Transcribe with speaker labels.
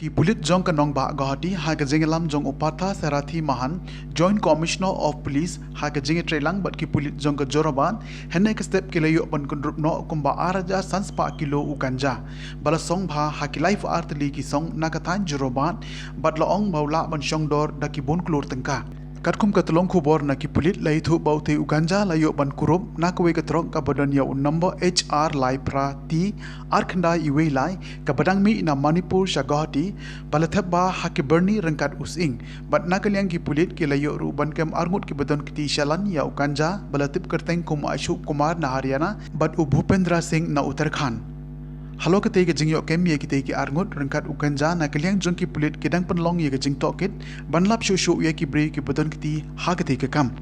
Speaker 1: Ki pulit jong kanong ba gahati ha ka jingelam jong upatha sarathi mahan Joint Commissioner of Police ha ka jinge trelang bat ki pulit jong ka Jorabat henne ka step kilayo pan kundrup no kumba araja sanspa kilo ukanja bala song bha ha ki life artli ki song nakathan Jorabat bat laong baula ban shongdor da ki bon klur tengka Katkum katalong kubor na kipulit lai thu baute uganja layo ban kurup na kawe katrong kabadan ya number HR lai pra ti arkanda iwe lai kabadang mi na Mawphor shagahati balatheba hakiberni rengkat using bat na kalyang kipulit kilayo ru ban kem arngut kibadan kiti shalan ya uganja balatip kerteng kum Ashok Kumar na Haryana bat Bhupendra Singh na Uttarakhand Halo ketai ke jingyo kem ye ketai ke arngut rengkat ukanja na kaliang jong ki pulit kedang penlong ye ke jing tokit banlap shushu ye ki bri ki beton kiti ha ketai ke kam